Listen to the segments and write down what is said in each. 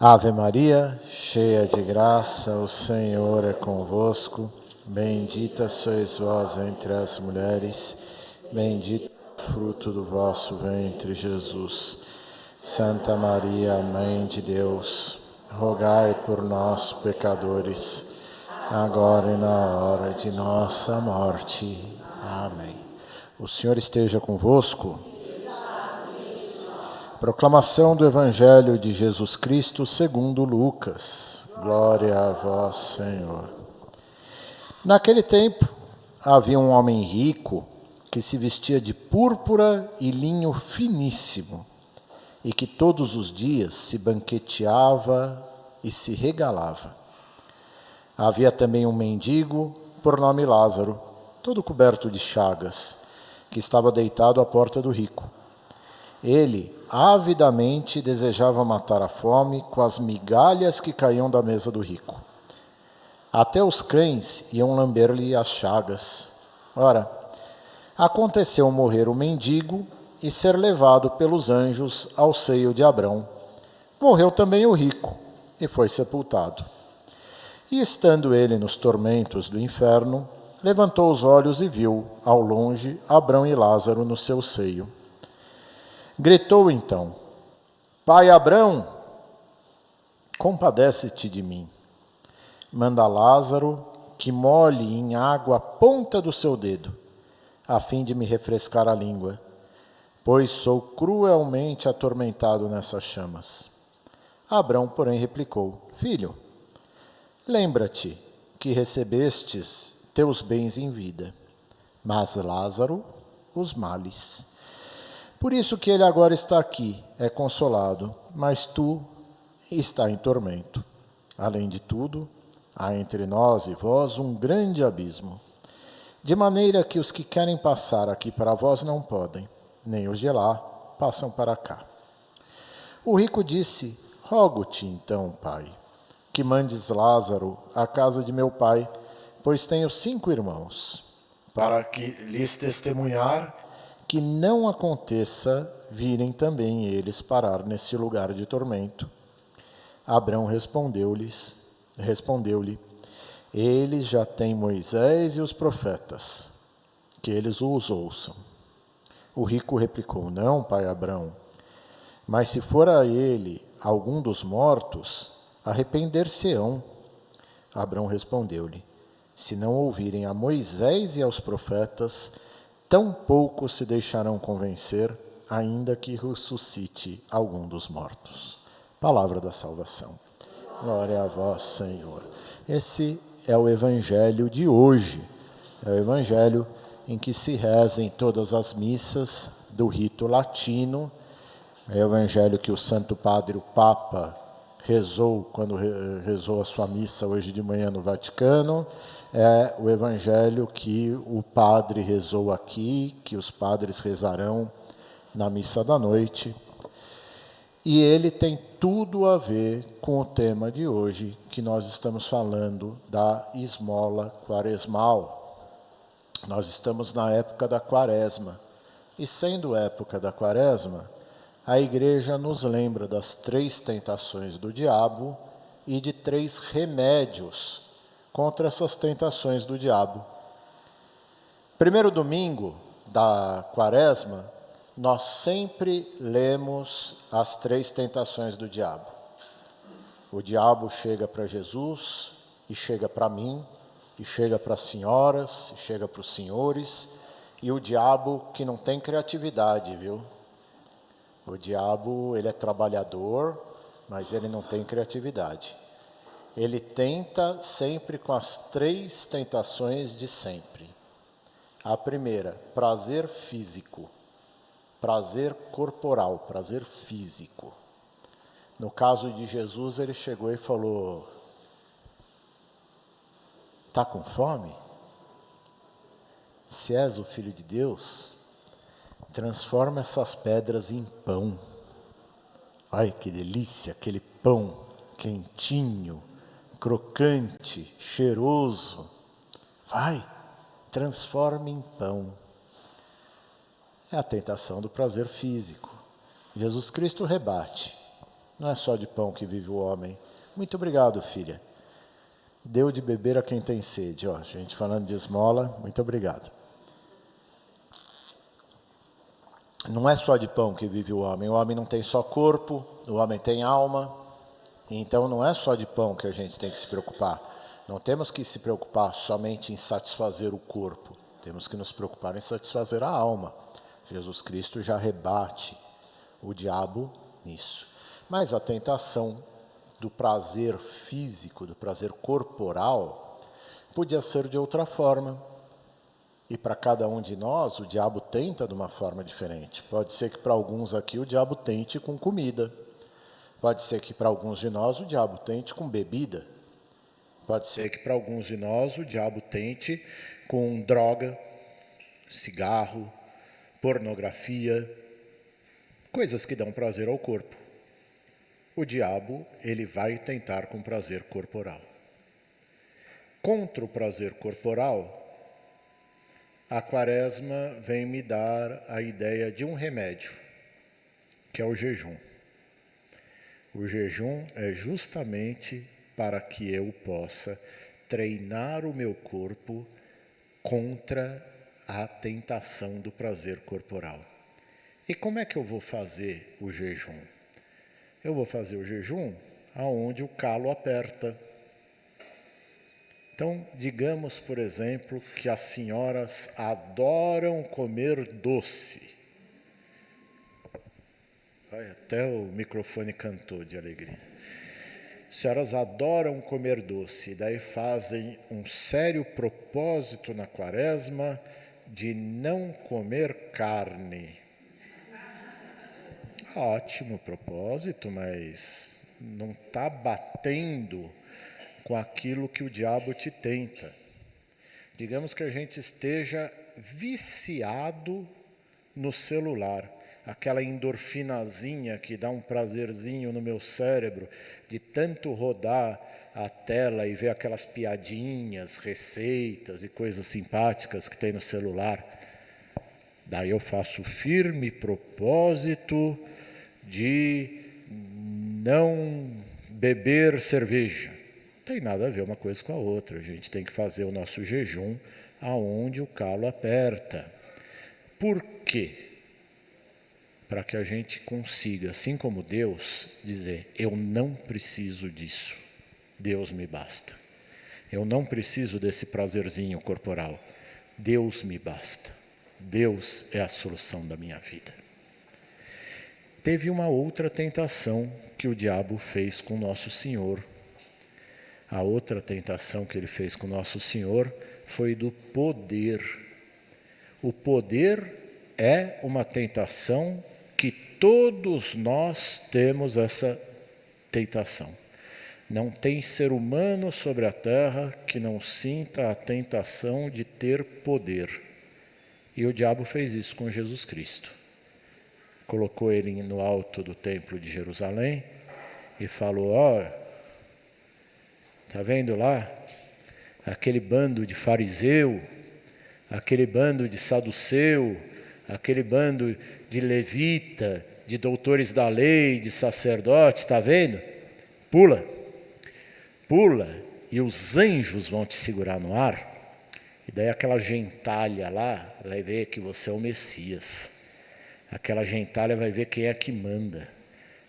Ave Maria, cheia de graça, o Senhor é convosco. Bendita sois vós entre as mulheres, bendito é o fruto do vosso ventre, Jesus. Santa Maria, Mãe de Deus, rogai por nós, pecadores, agora e na hora de nossa morte. Amém. O Senhor esteja convosco. Proclamação do Evangelho de Jesus Cristo segundo Lucas. Glória a vós, Senhor. Naquele tempo, havia um homem rico que se vestia de púrpura e linho finíssimo e que todos os dias se banqueteava e se regalava. Havia também um mendigo, por nome Lázaro, todo coberto de chagas, que estava deitado à porta do rico. Ele avidamente desejava matar a fome com as migalhas que caíam da mesa do rico. Até os cães iam lamber-lhe as chagas. Ora, aconteceu morrer o mendigo e ser levado pelos anjos ao seio de Abrão. Morreu também o rico e foi sepultado. E estando ele nos tormentos do inferno, levantou os olhos e viu, ao longe, Abrão e Lázaro no seu seio. Gritou então: Pai Abrão, compadece-te de mim. Manda Lázaro que molhe em água a ponta do seu dedo, a fim de me refrescar a língua, pois sou cruelmente atormentado nessas chamas. Abrão, porém, replicou: Filho, lembra-te que recebestes teus bens em vida, mas Lázaro os males. Por isso que ele agora está aqui, é consolado, mas tu está em tormento. Além de tudo, há entre nós e vós um grande abismo, de maneira que os que querem passar aqui para vós não podem, nem os de lá passam para cá. O rico disse: Rogo-te então, pai, que mandes Lázaro à casa de meu pai, pois tenho 5 irmãos, para que lhes testemunhar que não aconteça virem também eles parar nesse lugar de tormento. Abrão respondeu-lhe: Eles já têm Moisés e os profetas, que eles os ouçam. O rico replicou: Não, pai Abrão, mas se for a ele algum dos mortos, arrepender-se-ão. Abrão respondeu-lhe: Se não ouvirem a Moisés e aos profetas, tampouco se deixarão convencer, ainda que ressuscite algum dos mortos. Palavra da salvação. Glória a vós, Senhor. Esse é o Evangelho de hoje. É o Evangelho em que se reza em todas as missas do rito latino. É o Evangelho que o Santo Padre, o Papa, rezou quando rezou a sua missa hoje de manhã no Vaticano. É o Evangelho que o padre rezou aqui, que os padres rezarão na missa da noite. E ele tem tudo a ver com o tema de hoje, que nós estamos falando da esmola quaresmal. Nós estamos na época da quaresma. E sendo época da quaresma, a Igreja nos lembra das 3 tentações do diabo e de 3 remédios contra essas tentações do diabo. Primeiro domingo da quaresma, nós sempre lemos as 3 tentações do diabo. O diabo chega para Jesus, e chega para mim, e chega para as senhoras, e chega para os senhores, e o diabo que não tem criatividade, viu? O diabo, ele é trabalhador, mas ele não tem criatividade. Ele tenta sempre com as 3 tentações de sempre. A primeira, prazer físico, prazer corporal, prazer físico. No caso de Jesus, ele chegou e falou: Está com fome? se és o Filho de Deus, transforma essas pedras em pão. Ai, que delícia, aquele pão quentinho, crocante, cheiroso. Vai, transforma em pão. É a tentação do prazer físico. Jesus Cristo rebate. Não é só de pão que vive o homem. Muito obrigado, filha. Deu de beber a quem tem sede. Ó, gente falando de esmola, muito obrigado. Não é só de pão que vive o homem não tem só corpo, o homem tem alma, então não é só de pão que a gente tem que se preocupar. Não temos que se preocupar somente em satisfazer o corpo, temos que nos preocupar em satisfazer a alma. Jesus Cristo já rebate o diabo nisso. Mas a tentação do prazer físico, do prazer corporal, podia ser de outra forma. E para cada um de nós, o diabo tenta de uma forma diferente. Pode ser que para alguns aqui o diabo tente com comida. Pode ser que para alguns de nós o diabo tente com bebida. Pode ser que para alguns de nós o diabo tente com droga, cigarro, pornografia, coisas que dão prazer ao corpo. O diabo, ele vai tentar com prazer corporal. Contra o prazer corporal, a Quaresma vem me dar a ideia de um remédio, que é o jejum. O jejum é justamente para que eu possa treinar o meu corpo contra a tentação do prazer corporal. E como é que eu vou fazer o jejum? Eu vou fazer o jejum aonde o calo aperta. Então, digamos, por exemplo, que as senhoras adoram comer doce. Até o microfone cantou de alegria. As senhoras adoram comer doce, daí fazem um sério propósito na Quaresma de não comer carne. Ótimo propósito, mas não está batendo com aquilo que o diabo te tenta. Digamos que a gente esteja viciado no celular, aquela endorfinazinha que dá um prazerzinho no meu cérebro de tanto rodar a tela e ver aquelas piadinhas, receitas e coisas simpáticas que tem no celular. Daí eu faço firme propósito de não beber cerveja. Não tem nada a ver uma coisa com a outra. A gente tem que fazer o nosso jejum aonde o calo aperta. Por quê? Para que a gente consiga, assim como Deus, dizer: eu não preciso disso, Deus me basta. Eu não preciso desse prazerzinho corporal, Deus me basta. Deus é a solução da minha vida. Teve uma outra tentação que o diabo fez com Nosso Senhor. A outra tentação que ele fez com Nosso Senhor foi do poder. O poder é uma tentação que todos nós temos essa tentação. Não tem ser humano sobre a terra que não sinta a tentação de ter poder. E o diabo fez isso com Jesus Cristo. Colocou ele no alto do templo de Jerusalém e falou: ó, tá vendo lá? Aquele bando de fariseu, aquele bando de saduceu, aquele bando de levita, de doutores da lei, de sacerdote, tá vendo? Pula, pula, e os anjos vão te segurar no ar. E daí aquela gentalha lá vai ver que você é o Messias. Aquela gentalha vai ver quem é que manda.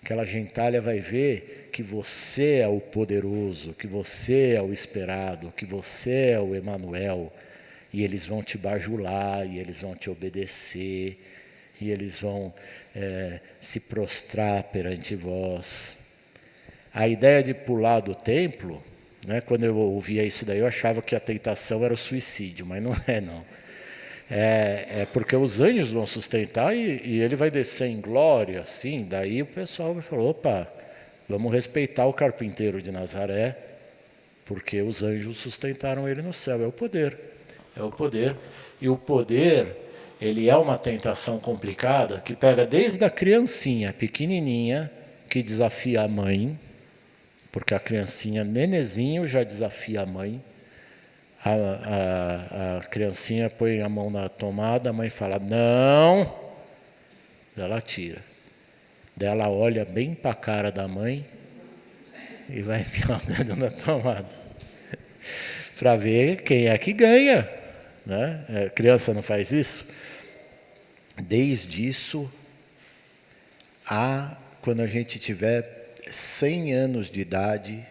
Aquela gentalha vai ver que você é o poderoso, que você é o esperado, que você é o Emanuel. E eles vão te bajular, e eles vão te obedecer, e eles vão se prostrar perante vós. A ideia de pular do templo, né, quando eu ouvia isso daí, eu achava que a tentação era o suicídio, mas não é, não. É porque os anjos vão sustentar e ele vai descer em glória, assim. Daí o pessoal falou: opa, vamos respeitar o carpinteiro de Nazaré, porque os anjos sustentaram ele no céu, é o poder. É o poder. E o poder, ele é uma tentação complicada que pega desde a criancinha pequenininha, que desafia a mãe, porque a criancinha, nenezinho, já desafia a mãe. A criancinha põe a mão na tomada, a mãe fala, não, ela tira. Daí ela olha bem para a cara da mãe e vai enfiar o dedo na tomada. Para ver quem é que ganha. Né? A criança não faz isso? Desde isso, quando a gente tiver 100 anos de idade,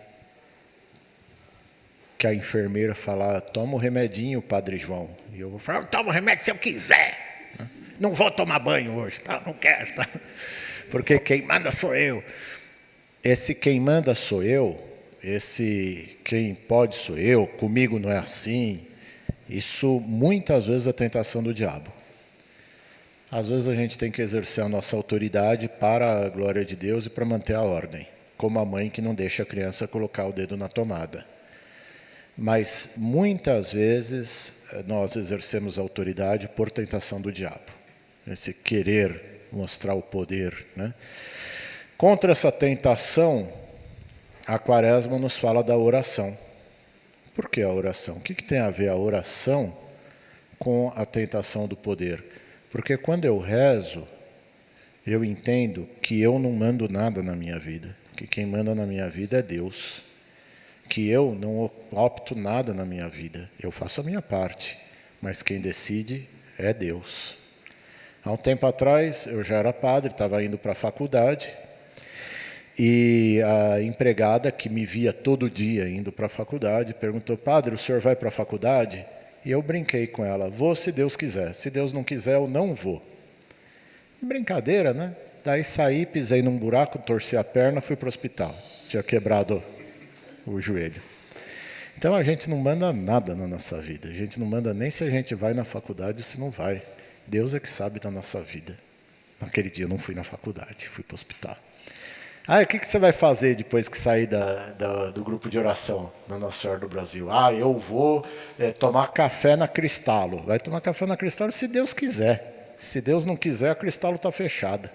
que a enfermeira falar, toma o remedinho, Padre João. E eu vou falar, toma o remédio se eu quiser. Não vou tomar banho hoje, tá? Não quero, tá? Porque quem manda sou eu. Esse quem manda sou eu, esse quem pode sou eu, comigo não é assim. Isso muitas vezes é a tentação do diabo. Às vezes a gente tem que exercer a nossa autoridade para a glória de Deus e para manter a ordem. Como a mãe que não deixa a criança colocar o dedo na tomada. Mas muitas vezes nós exercemos a autoridade por tentação do diabo. Esse querer mostrar o poder. Né? Contra essa tentação, a Quaresma nos fala da oração. Por que a oração? O que tem a ver a oração com a tentação do poder? Porque quando eu rezo, eu entendo que eu não mando nada na minha vida. Que quem manda na minha vida é Deus. Que eu não opto nada na minha vida. Eu faço a minha parte. Mas quem decide é Deus. Há um tempo atrás, eu já era padre, estava indo para a faculdade. E a empregada, que me via todo dia indo para a faculdade, perguntou, padre, o senhor vai para a faculdade? E eu brinquei com ela, vou se Deus quiser. Se Deus não quiser, eu não vou. Brincadeira, né? Daí saí, pisei num buraco, torci a perna, fui para o hospital. Tinha quebrado o joelho. Então a gente não manda nada na nossa vida. A gente não manda nem se a gente vai na faculdade ou se não vai. Deus é que sabe da nossa vida. Naquele dia eu não fui na faculdade, fui para o hospital. O que você vai fazer depois que sair do grupo de oração da Nossa Senhora do Brasil? Eu vou tomar café na Cristalo. Vai tomar café na Cristalo se Deus quiser. Se Deus não quiser, a Cristalo está fechada.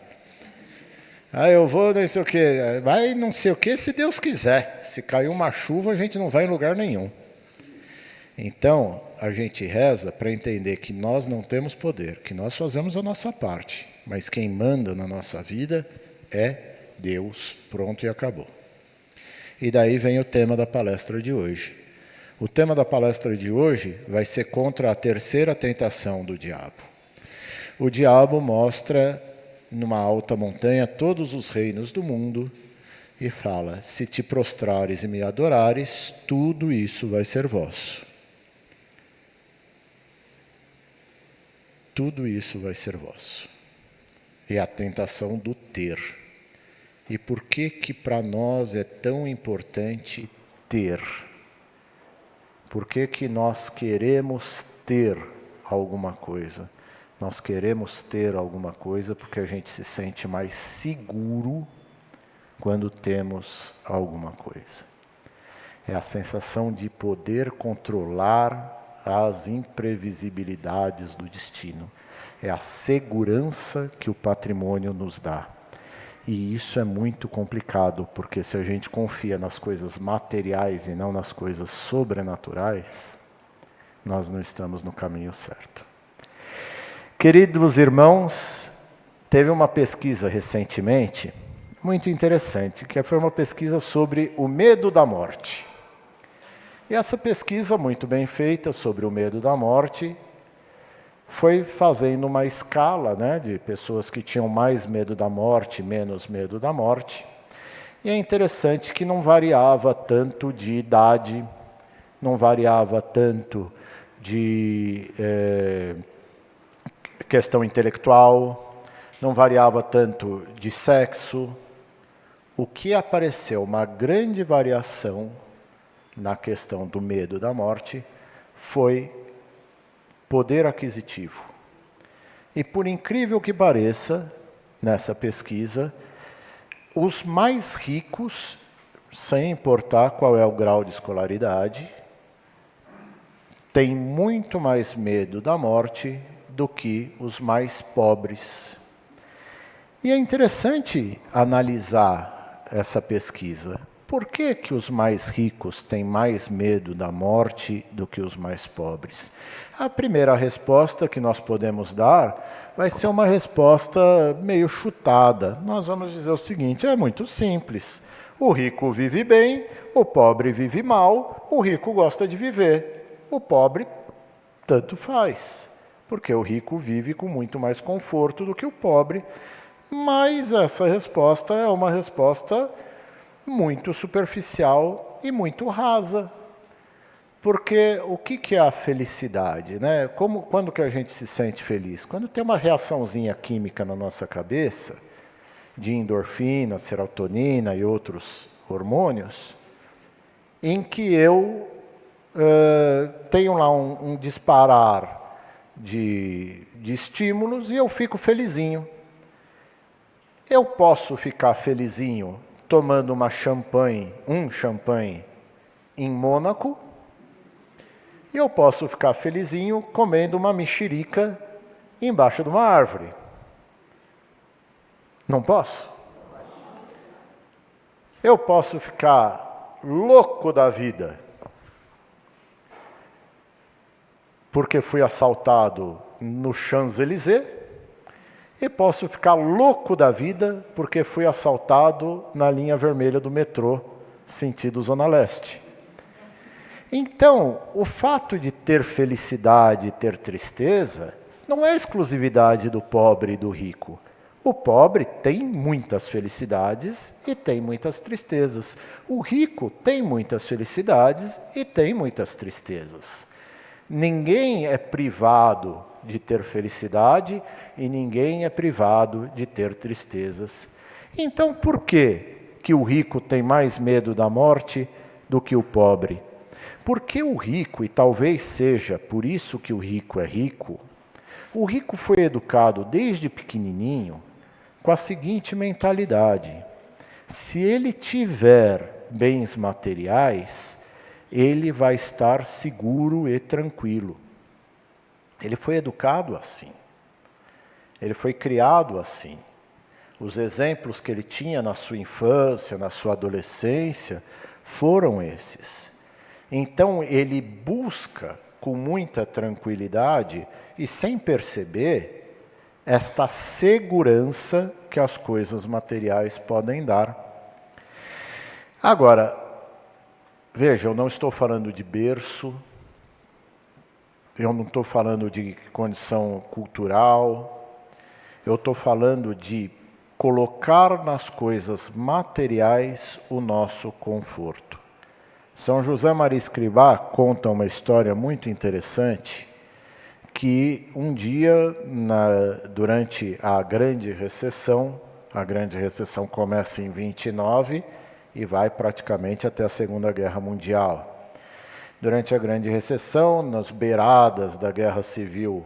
Eu vou não sei o quê. Vai não sei o quê se Deus quiser. Se cair uma chuva, a gente não vai em lugar nenhum. Então, a gente reza para entender que nós não temos poder, que nós fazemos a nossa parte. Mas quem manda na nossa vida é Deus, pronto e acabou. E daí vem o tema da palestra de hoje. O tema da palestra de hoje vai ser contra a terceira tentação do diabo. O diabo mostra numa alta montanha todos os reinos do mundo e fala, se te prostrares e me adorares, tudo isso vai ser vosso. Tudo isso vai ser vosso. É a tentação do ter. E por que para nós é tão importante ter? Por que nós queremos ter alguma coisa? Nós queremos ter alguma coisa porque a gente se sente mais seguro quando temos alguma coisa. É a sensação de poder controlar as imprevisibilidades do destino. É a segurança que o patrimônio nos dá. E isso é muito complicado, porque se a gente confia nas coisas materiais e não nas coisas sobrenaturais, nós não estamos no caminho certo. Queridos irmãos, teve uma pesquisa recentemente, muito interessante, que foi uma pesquisa sobre o medo da morte. E essa pesquisa, muito bem feita, sobre o medo da morte, foi fazendo uma escala, né, de pessoas que tinham mais medo da morte, menos medo da morte. E é interessante que não variava tanto de idade, não variava tanto de questão intelectual, não variava tanto de sexo. O que apareceu uma grande variação na questão do medo da morte foi poder aquisitivo. E por incrível que pareça, nessa pesquisa, os mais ricos, sem importar qual é o grau de escolaridade, têm muito mais medo da morte do que os mais pobres. E é interessante analisar essa pesquisa. Por que que os mais ricos têm mais medo da morte do que os mais pobres? A primeira resposta que nós podemos dar vai ser uma resposta meio chutada. Nós vamos dizer o seguinte, é muito simples. O rico vive bem, o pobre vive mal, o rico gosta de viver, o pobre tanto faz, porque o rico vive com muito mais conforto do que o pobre. Mas essa resposta é uma resposta muito superficial e muito rasa. Porque o que é a felicidade, né? Quando que a gente se sente feliz? Quando tem uma reaçãozinha química na nossa cabeça, de endorfina, serotonina e outros hormônios, em que eu tenho lá um disparar de estímulos e eu fico felizinho. Eu posso ficar felizinho tomando um champanhe em Mônaco, e eu posso ficar felizinho comendo uma mexerica embaixo de uma árvore. Não posso? Eu posso ficar louco da vida porque fui assaltado no Champs-Élysées, e posso ficar louco da vida porque fui assaltado na linha vermelha do metrô, sentido Zona Leste. Então, o fato de ter felicidade e ter tristeza não é exclusividade do pobre e do rico. O pobre tem muitas felicidades e tem muitas tristezas. O rico tem muitas felicidades e tem muitas tristezas. Ninguém é privado de ter felicidade e ninguém é privado de ter tristezas. Então, por que o rico tem mais medo da morte do que o pobre? Porque o rico, e talvez seja por isso que o rico é rico, o rico foi educado desde pequenininho com a seguinte mentalidade: se ele tiver bens materiais, ele vai estar seguro e tranquilo. Ele foi educado assim. Ele foi criado assim. Os exemplos que ele tinha na sua infância, na sua adolescência, foram esses. Então, ele busca, com muita tranquilidade e sem perceber, esta segurança que as coisas materiais podem dar. Agora, veja, eu não estou falando de berço, eu não estou falando de condição cultural, eu estou falando de colocar nas coisas materiais o nosso conforto. São José Maria Escrivá conta uma história muito interessante, que um dia, durante a Grande Recessão começa em 29 e vai praticamente até a Segunda Guerra Mundial. Durante a Grande Recessão, nas beiradas da Guerra Civil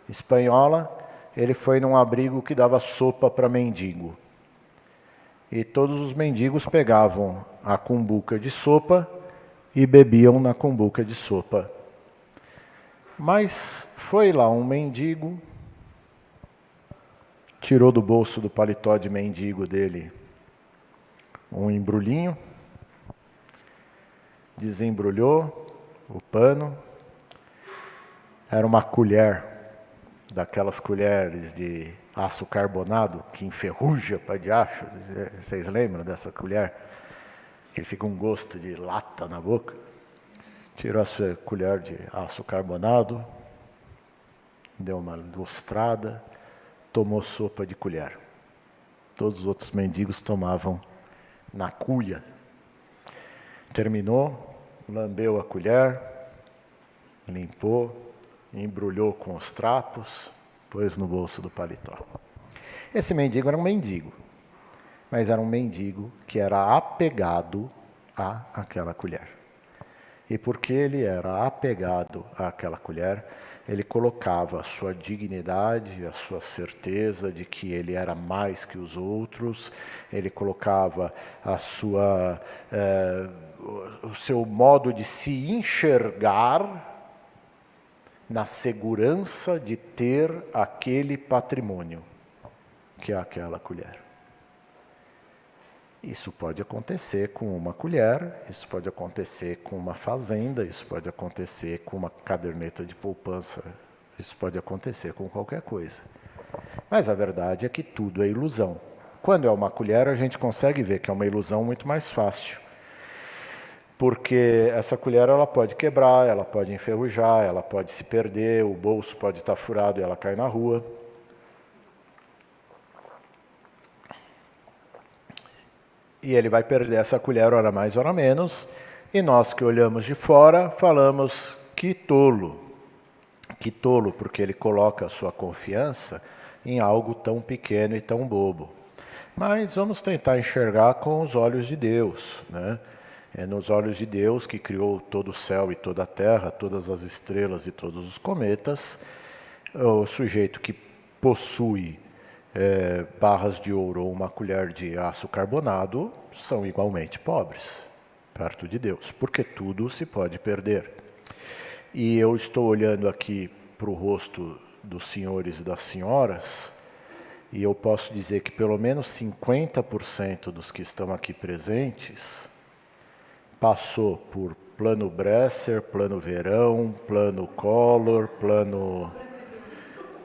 Espanhola, ele foi num abrigo que dava sopa para mendigo. E todos os mendigos pegavam a cumbuca de sopa e bebiam na cumbuca de sopa. Mas foi lá um mendigo, tirou do bolso do paletó de mendigo dele um embrulhinho, desembrulhou o pano, era uma colher, daquelas colheres de aço carbonado que enferruja para diacho. Vocês lembram dessa colher? Que fica um gosto de lata na boca. Tirou a sua colher de aço carbonado, deu uma lustrada, tomou sopa de colher. Todos os outros mendigos tomavam na cuia. Terminou, lambeu a colher, limpou, embrulhou com os trapos, pôs no bolso do paletó. Esse mendigo era um mendigo, mas era um mendigo que era apegado àquela colher. E porque ele era apegado àquela colher, ele colocava a sua dignidade, a sua certeza de que ele era mais que os outros, ele colocava o seu modo de se enxergar na segurança de ter aquele patrimônio, que é aquela colher. Isso pode acontecer com uma colher, isso pode acontecer com uma fazenda, isso pode acontecer com uma caderneta de poupança, isso pode acontecer com qualquer coisa. Mas a verdade é que tudo é ilusão. Quando é uma colher, a gente consegue ver que é uma ilusão muito mais fácil. Porque essa colher ela pode quebrar, ela pode enferrujar, ela pode se perder, o bolso pode estar furado e ela cai na rua. E ele vai perder essa colher, hora mais, hora menos, e nós que olhamos de fora falamos, que tolo, porque ele coloca a sua confiança em algo tão pequeno e tão bobo. Mas vamos tentar enxergar com os olhos de Deus, né? É nos olhos de Deus que criou todo o céu e toda a terra, todas as estrelas e todos os cometas, o sujeito que possui barras de ouro ou uma colher de aço carbonado são igualmente pobres, perto de Deus, porque tudo se pode perder. E eu estou olhando aqui para o rosto dos senhores e das senhoras, e eu posso dizer que pelo menos 50% dos que estão aqui presentes passou por plano Bresser, plano Verão, plano Collor, plano...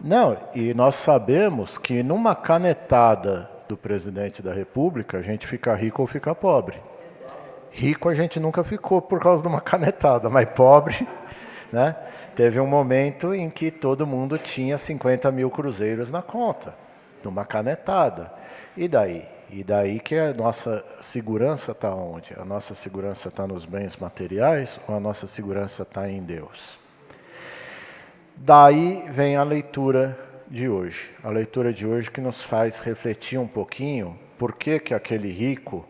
Não, e nós sabemos que numa canetada do presidente da República, a gente fica rico ou fica pobre. Rico a gente nunca ficou por causa de uma canetada, mas pobre, né? Teve um momento em que todo mundo tinha 50 mil cruzeiros na conta, numa canetada. E daí? E daí que a nossa segurança está onde? A nossa segurança está nos bens materiais ou a nossa segurança está em Deus? Daí vem a leitura de hoje. A leitura de hoje que nos faz refletir um pouquinho por que aquele rico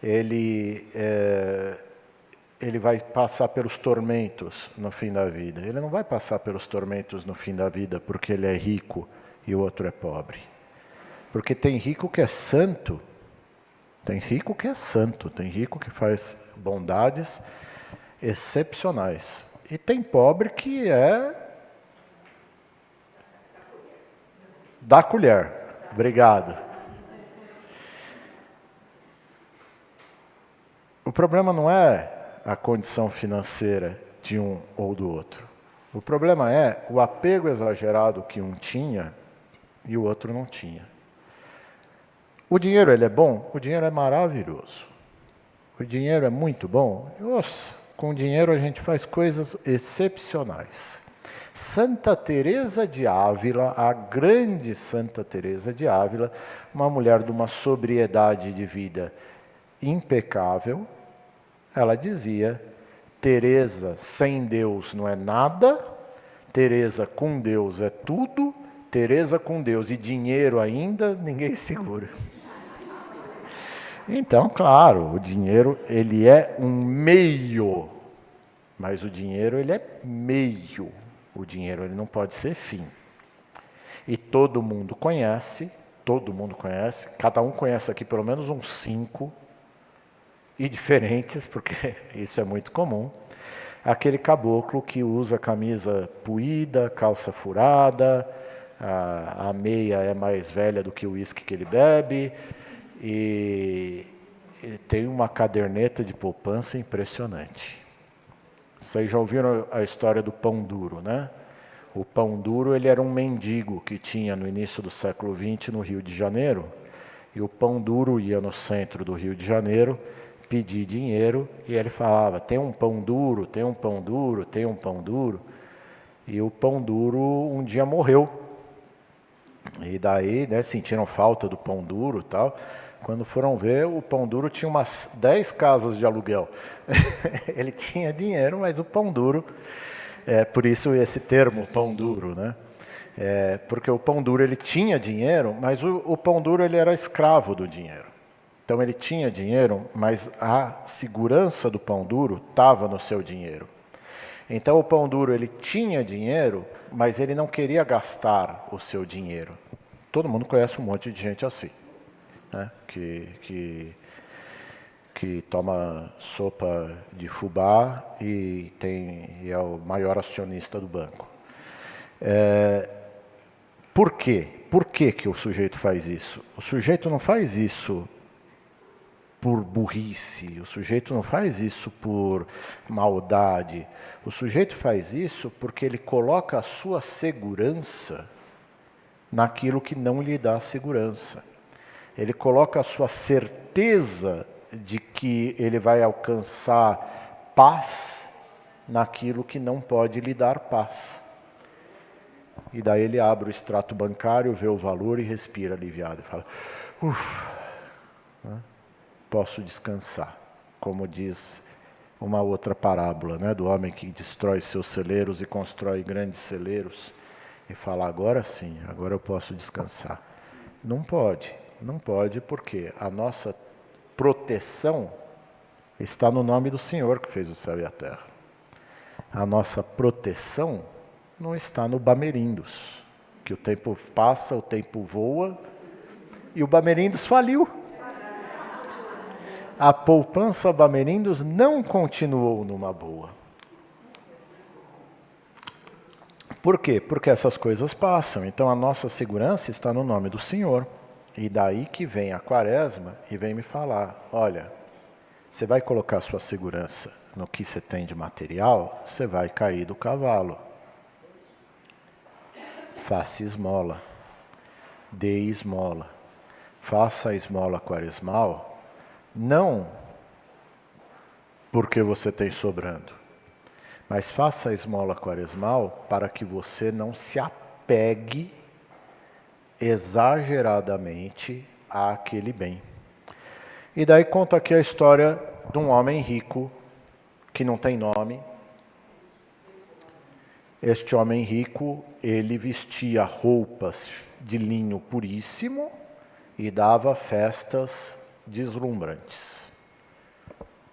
ele vai passar pelos tormentos no fim da vida. Ele não vai passar pelos tormentos no fim da vida porque ele é rico e o outro é pobre. Porque tem rico que é santo, tem rico que faz bondades excepcionais. E tem pobre que é da colher. Obrigado. O problema não é a condição financeira de um ou do outro. O problema é o apego exagerado que um tinha e o outro não tinha. O dinheiro ele é bom? O dinheiro é maravilhoso. O dinheiro é muito bom? Nossa, com o dinheiro a gente faz coisas excepcionais. Santa Teresa de Ávila, a grande Santa Teresa de Ávila, uma mulher de uma sobriedade de vida impecável, ela dizia: Teresa sem Deus não é nada, Teresa com Deus é tudo, Teresa com Deus e dinheiro ainda, ninguém segura. Então, claro, o dinheiro ele é um meio, mas o dinheiro ele é meio. O dinheiro ele não pode ser fim. E todo mundo conhece, cada um conhece aqui pelo menos uns 5, e diferentes, porque isso é muito comum, aquele caboclo que usa camisa puída, calça furada, a meia é mais velha do que o uísque que ele bebe, e ele tem uma caderneta de poupança impressionante. Vocês já ouviram a história do pão duro, né? O pão duro ele era um mendigo que tinha no início do século XX no Rio de Janeiro, e o pão duro ia no centro do Rio de Janeiro pedir dinheiro, e ele falava: tem um pão duro, tem um pão duro, tem um pão duro. E o pão duro um dia morreu. E daí, né, sentiram falta do pão duro e tal. Quando foram ver, o pão duro tinha umas 10 casas de aluguel. Ele tinha dinheiro, mas o pão duro, por isso esse termo, pão duro, né? Porque o pão duro ele tinha dinheiro, mas o pão duro ele era escravo do dinheiro. Então ele tinha dinheiro, mas a segurança do pão duro estava no seu dinheiro. Então o pão duro ele tinha dinheiro, mas ele não queria gastar o seu dinheiro. Todo mundo conhece um monte de gente assim, né? Que toma sopa de fubá e é o maior acionista do banco. Por quê? Por que que o sujeito faz isso? O sujeito não faz isso por burrice, o sujeito não faz isso por maldade. O sujeito faz isso porque ele coloca a sua segurança naquilo que não lhe dá segurança. Ele coloca a sua certeza de que ele vai alcançar paz naquilo que não pode lhe dar paz. E daí ele abre o extrato bancário, vê o valor e respira aliviado. E fala, posso descansar. Como diz uma outra parábola, né, do homem que destrói seus celeiros e constrói grandes celeiros. E fala, agora sim, agora eu posso descansar. Não pode porque a nossa proteção está no nome do Senhor que fez o céu e a terra. A nossa proteção não está no Bamerindos, que o tempo passa, o tempo voa, e o Bamerindos faliu. A poupança Bamerindos não continuou numa boa. Por quê? Porque essas coisas passam. Então a nossa segurança está no nome do Senhor. E daí que vem a Quaresma e vem me falar, olha, você vai colocar sua segurança no que você tem de material, você vai cair do cavalo. Faça esmola, dê esmola, faça a esmola quaresmal, não porque você tem sobrando, mas faça a esmola quaresmal para que você não se apegue exageradamente àquele bem. E daí conta aqui a história de um homem rico, que não tem nome. Este homem rico, ele vestia roupas de linho puríssimo e dava festas deslumbrantes.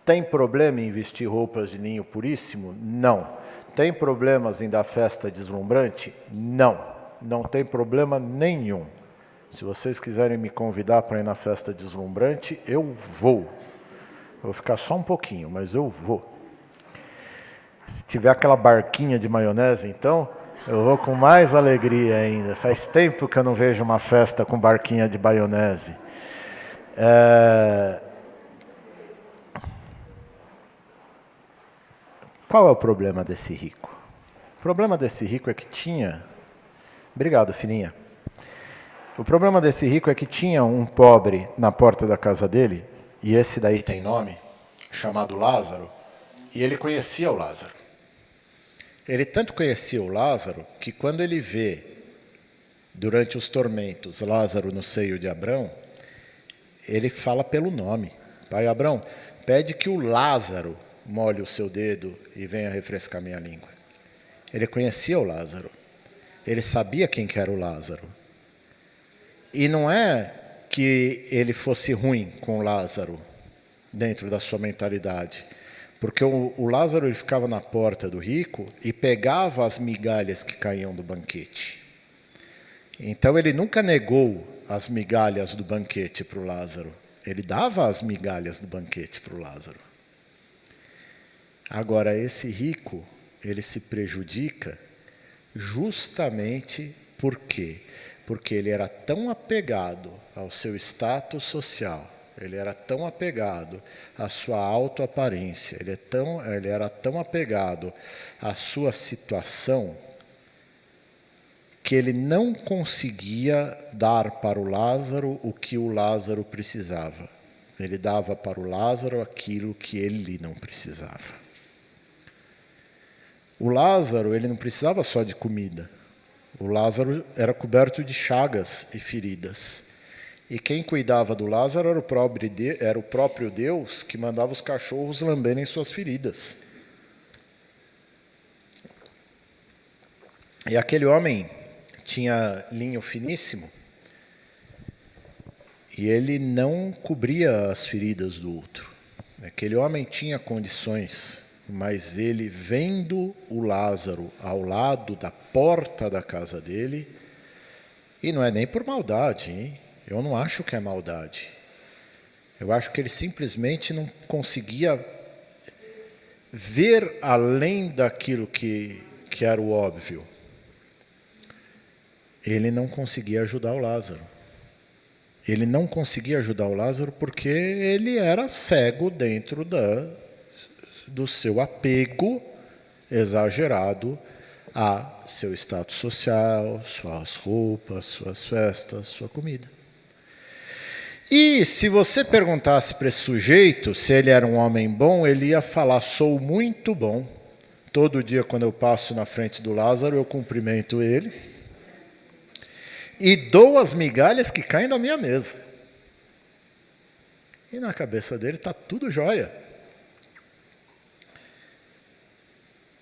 Tem problema em vestir roupas de linho puríssimo? Não. Tem problemas em dar festa deslumbrante? Não. Não tem problema nenhum. Se vocês quiserem me convidar para ir na festa deslumbrante, eu vou. Eu vou ficar só um pouquinho, mas eu vou. Se tiver aquela barquinha de maionese, então, eu vou com mais alegria ainda. Faz tempo que eu não vejo uma festa com barquinha de maionese. Qual é o problema desse rico? O problema desse rico é que tinha... Obrigado, filhinha. O problema desse rico é que tinha um pobre na porta da casa dele, e esse daí tem nome, chamado Lázaro, e ele conhecia o Lázaro. Ele tanto conhecia o Lázaro que quando ele vê, durante os tormentos, Lázaro no seio de Abrão, ele fala pelo nome. Pai Abrão, pede que o Lázaro molhe o seu dedo e venha refrescar minha língua. Ele conhecia o Lázaro. Ele sabia quem que era o Lázaro. E não é que ele fosse ruim com o Lázaro, dentro da sua mentalidade. Porque o Lázaro ele ficava na porta do rico e pegava as migalhas que caíam do banquete. Então ele nunca negou as migalhas do banquete para o Lázaro. Ele dava as migalhas do banquete para o Lázaro. Agora, esse rico, ele se prejudica justamente por quê? Porque ele era tão apegado ao seu status social, ele era tão apegado à sua autoaparência, ele era tão apegado à sua situação, que ele não conseguia dar para o Lázaro o que o Lázaro precisava. Ele dava para o Lázaro aquilo que ele não precisava. O Lázaro, ele não precisava só de comida. O Lázaro era coberto de chagas e feridas. E quem cuidava do Lázaro era o próprio Deus que mandava os cachorros lamberem suas feridas. E aquele homem tinha linho finíssimo e ele não cobria as feridas do outro. Aquele homem tinha condições, mas ele, vendo o Lázaro ao lado da porta da casa dele, e não é nem por maldade, hein? Eu não acho que é maldade. Eu acho que ele simplesmente não conseguia ver além daquilo que era o óbvio. ele não conseguia ajudar o Lázaro. Ele não conseguia ajudar o Lázaro porque ele era cego dentro do seu apego exagerado a seu status social, suas roupas, suas festas, sua comida. E se você perguntasse para esse sujeito se ele era um homem bom, ele ia falar: sou muito bom. Todo dia, quando eu passo na frente do Lázaro, eu cumprimento ele e dou as migalhas que caem da minha mesa. E na cabeça dele está tudo jóia.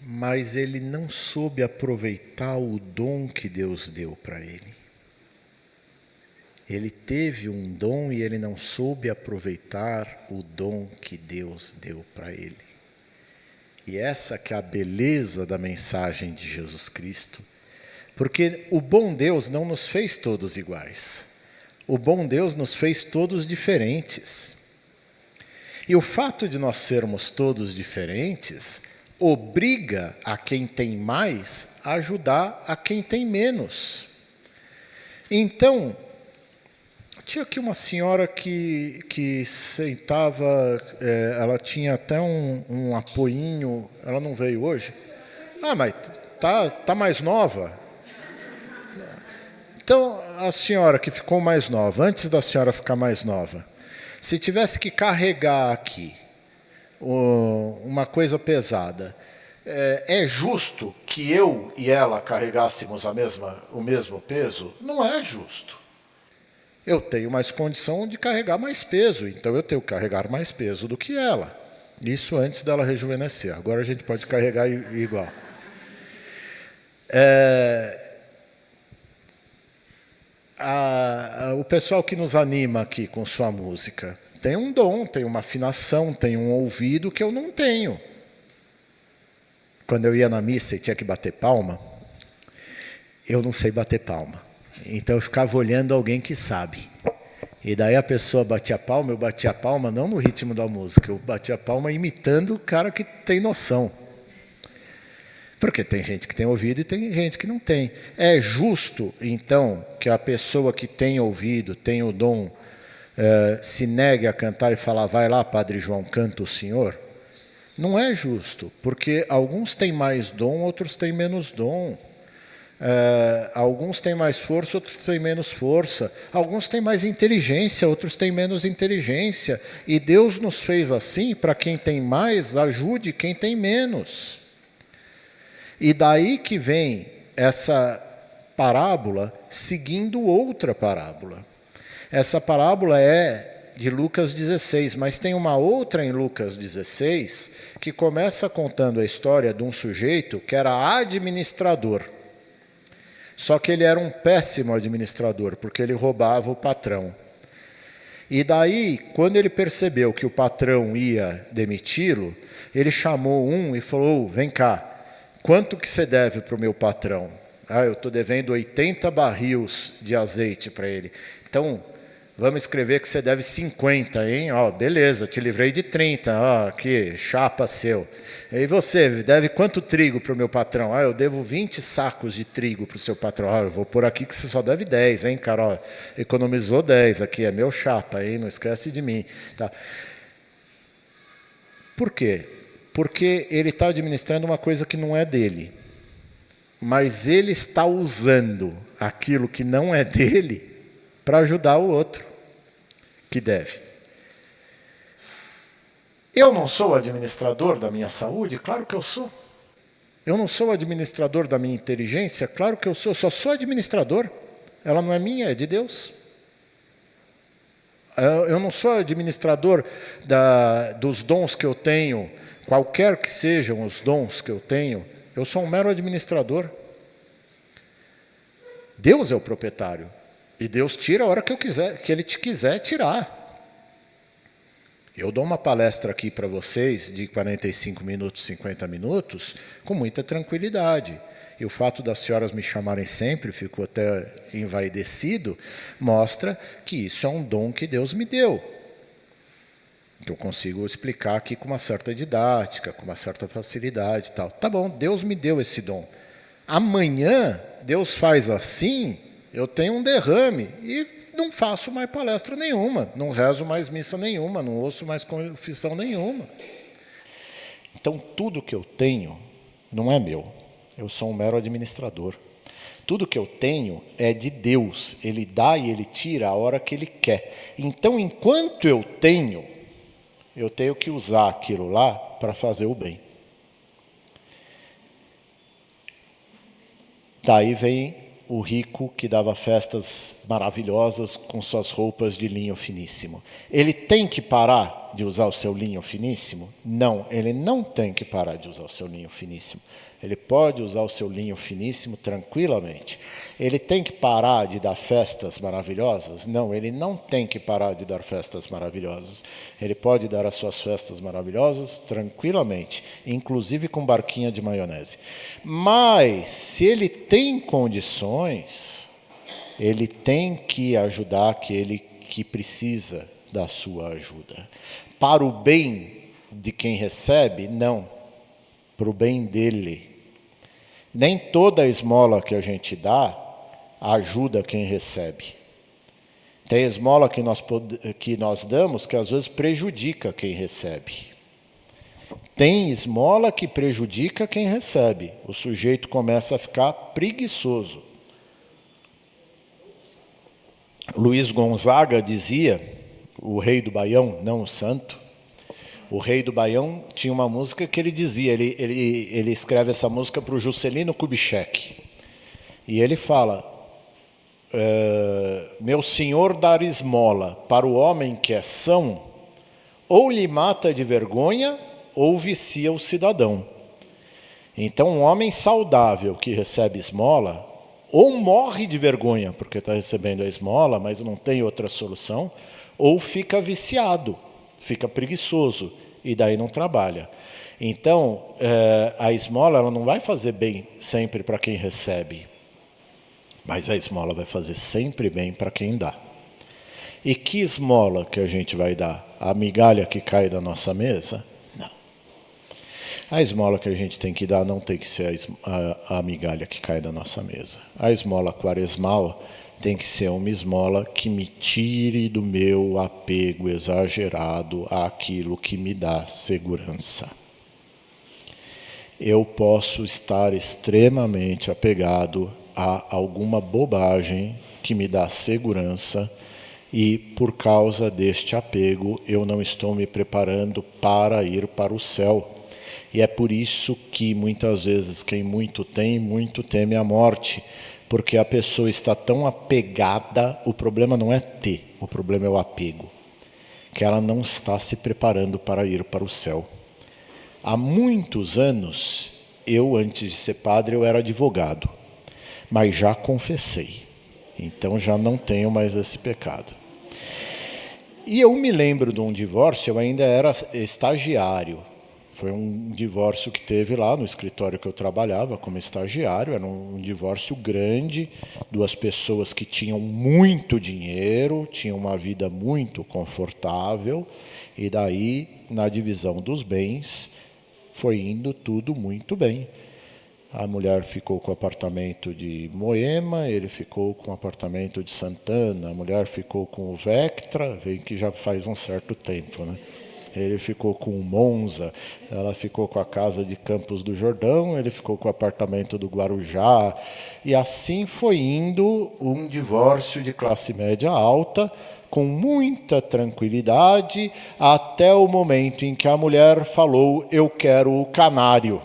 Mas ele não soube aproveitar o dom que Deus deu para ele. Ele teve um dom e ele não soube aproveitar o dom que Deus deu para ele. E essa que é a beleza da mensagem de Jesus Cristo. Porque o bom Deus não nos fez todos iguais. O bom Deus nos fez todos diferentes. E o fato de nós sermos todos diferentes obriga a quem tem mais a ajudar a quem tem menos. Então, tinha aqui uma senhora que sentava, ela tinha até um apoinho, ela não veio hoje? Ah, mas tá mais nova. Então, a senhora que ficou mais nova, antes da senhora ficar mais nova, se tivesse que carregar aqui uma coisa pesada, é justo que eu e ela carregássemos o mesmo peso? Não é justo. Eu tenho mais condição de carregar mais peso, então eu tenho que carregar mais peso do que ela. Isso antes dela rejuvenescer. Agora a gente pode carregar igual. O pessoal que nos anima aqui com sua música tem um dom, tem uma afinação, tem um ouvido que eu não tenho. Quando eu ia na missa e tinha que bater palma, eu não sei bater palma. Então eu ficava olhando alguém que sabe. E daí a pessoa batia palma, eu batia palma não no ritmo da música, eu batia palma imitando o cara que tem noção. Porque tem gente que tem ouvido e tem gente que não tem. É justo, então, que a pessoa que tem ouvido, tem o dom, se negue a cantar e falar: vai lá, Padre João, canta o Senhor? Não é justo, porque alguns têm mais dom, outros têm menos dom. Alguns têm mais força, outros têm menos força. Alguns têm mais inteligência, outros têm menos inteligência. E Deus nos fez assim para quem tem mais ajude quem tem menos. E daí que vem essa parábola seguindo outra parábola. Essa parábola é de Lucas 16, mas tem uma outra em Lucas 16 que começa contando a história de um sujeito que era administrador. Só que ele era um péssimo administrador, porque ele roubava o patrão. E daí, quando ele percebeu que o patrão ia demiti-lo, ele chamou um e falou: vem cá, quanto que você deve para o meu patrão? Eu estou devendo 80 barris de azeite para ele. Então, vamos escrever que você deve 50, hein? Beleza, te livrei de 30. Que chapa seu. E você, deve quanto trigo para o meu patrão? Eu devo 20 sacos de trigo para o seu patrão. Eu vou pôr aqui que você só deve 10, hein, cara? Economizou 10 aqui, é meu chapa, hein? Não esquece de mim. Tá. Por quê? Porque ele está administrando uma coisa que não é dele. Mas ele está usando aquilo que não é dele para ajudar o outro que deve. Eu não sou administrador da minha saúde? Claro que eu sou. Eu não sou administrador da minha inteligência? Claro que eu sou. Só sou administrador. Ela não é minha, é de Deus. Eu não sou administrador dos dons que eu tenho, qualquer que sejam os dons que eu tenho. Eu sou um mero administrador. Deus é o proprietário. E Deus tira a hora que Ele te quiser tirar. Eu dou uma palestra aqui para vocês de 45 minutos, 50 minutos, com muita tranquilidade. E o fato das senhoras me chamarem sempre, fico até envaidecido, mostra que isso é um dom que Deus me deu. Que eu consigo explicar aqui com uma certa didática, com uma certa facilidade e tal. Tá bom, Deus me deu esse dom. Amanhã, Deus faz assim eu tenho um derrame e não faço mais palestra nenhuma, não rezo mais missa nenhuma, não ouço mais confissão nenhuma. Então, tudo que eu tenho não é meu. Eu sou um mero administrador. Tudo que eu tenho é de Deus. Ele dá e Ele tira a hora que Ele quer. Então, enquanto eu tenho que usar aquilo lá para fazer o bem. Daí vem o rico que dava festas maravilhosas com suas roupas de linho finíssimo. Ele tem que parar de usar o seu linho finíssimo? Não, ele não tem que parar de usar o seu linho finíssimo. Ele pode usar o seu linho finíssimo tranquilamente. Ele tem que parar de dar festas maravilhosas? Não, ele não tem que parar de dar festas maravilhosas. Ele pode dar as suas festas maravilhosas tranquilamente, inclusive com barquinha de maionese. Mas, se ele tem condições, ele tem que ajudar aquele que precisa da sua ajuda. Para o bem de quem recebe, não. Para o bem dele. Nem toda a esmola que a gente dá ajuda quem recebe. Tem esmola que nós damos que às vezes prejudica quem recebe. Tem esmola que prejudica quem recebe. O sujeito começa a ficar preguiçoso. Luiz Gonzaga dizia, o rei do Baião, não o santo, o rei do Baião tinha uma música que ele dizia, ele escreve essa música para o Juscelino Kubitschek. E ele fala, meu senhor dar esmola para o homem que é são, ou lhe mata de vergonha, ou vicia o cidadão. Então, um homem saudável que recebe esmola, ou morre de vergonha, porque está recebendo a esmola, mas não tem outra solução, ou fica viciado, fica preguiçoso, e daí não trabalha. Então, a esmola ela não vai fazer bem sempre para quem recebe, mas a esmola vai fazer sempre bem para quem dá. E que esmola que a gente vai dar? A migalha que cai da nossa mesa? Não. A esmola que a gente tem que dar não tem que ser a migalha que cai da nossa mesa. A esmola quaresmal tem que ser uma esmola que me tire do meu apego exagerado àquilo que me dá segurança. Eu posso estar extremamente apegado a alguma bobagem que me dá segurança e, por causa deste apego, eu não estou me preparando para ir para o céu. E é por isso que, muitas vezes, quem muito tem, muito teme a morte. Porque a pessoa está tão apegada, o problema não é ter, o problema é o apego. Que ela não está se preparando para ir para o céu. Há muitos anos, eu, antes de ser padre, eu era advogado. Mas já confessei. Então já não tenho mais esse pecado. E eu me lembro de um divórcio, eu ainda era estagiário. Foi um divórcio que teve lá no escritório que eu trabalhava como estagiário. Era um divórcio grande, duas pessoas que tinham muito dinheiro, tinham uma vida muito confortável, e daí, na divisão dos bens, foi indo tudo muito bem. A mulher ficou com o apartamento de Moema, ele ficou com o apartamento de Santana, a mulher ficou com o Vectra, vem que já faz um certo tempo, né? Ele ficou com o Monza, ela ficou com a casa de Campos do Jordão, ele ficou com o apartamento do Guarujá. E assim foi indo um divórcio de classe média alta, com muita tranquilidade, até o momento em que a mulher falou, eu quero o canário.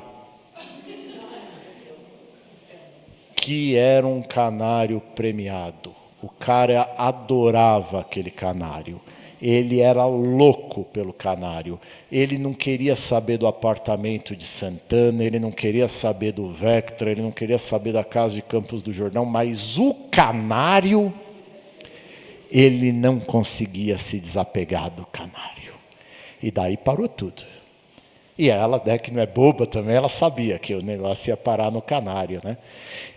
Que era um canário premiado. O cara adorava aquele canário. Ele era louco pelo canário. Ele não queria saber do apartamento de Santana, ele não queria saber do Vectra, ele não queria saber da casa de Campos do Jordão, mas o canário, ele não conseguia se desapegar do canário. E daí parou tudo. E ela, né, que não é boba também, ela sabia que o negócio ia parar no canário, né?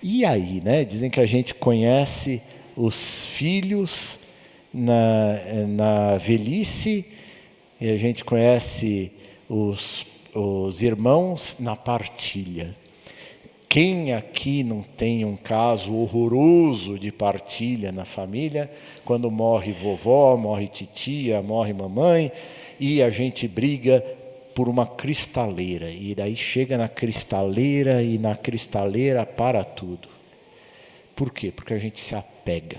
E aí, né, dizem que a gente conhece os filhos na velhice, e a gente conhece os irmãos na partilha. Quem aqui não tem um caso horroroso de partilha na família, quando morre vovó, morre titia, morre mamãe, e a gente briga por uma cristaleira, e daí chega na cristaleira, e na cristaleira para tudo. Por quê? Porque a gente se apega.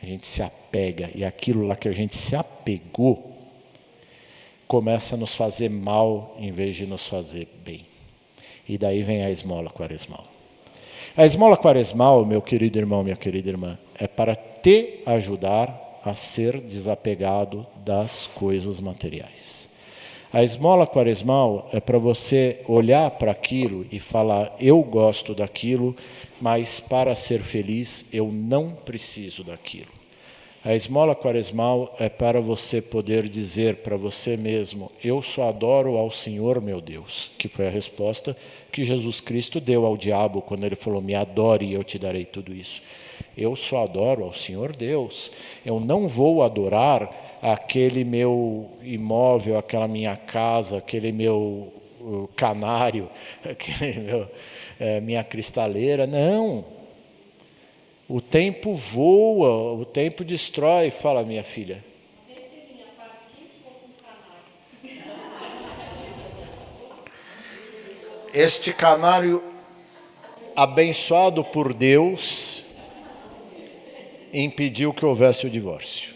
A gente se apega, e aquilo lá que a gente se apegou começa a nos fazer mal em vez de nos fazer bem. E daí vem a esmola quaresmal. A esmola quaresmal, meu querido irmão, minha querida irmã, é para te ajudar a ser desapegado das coisas materiais. A esmola quaresmal é para você olhar para aquilo e falar, eu gosto daquilo, mas para ser feliz eu não preciso daquilo. A esmola quaresmal é para você poder dizer para você mesmo, eu só adoro ao Senhor meu Deus, que foi a resposta que Jesus Cristo deu ao diabo quando ele falou, me adore e eu te darei tudo isso. Eu só adoro ao Senhor Deus, eu não vou adorar aquele meu imóvel, aquela minha casa, aquele meu canário, aquele minha cristaleira, não. O tempo voa, o tempo destrói, fala minha filha. Este canário abençoado por Deus impediu que houvesse o divórcio.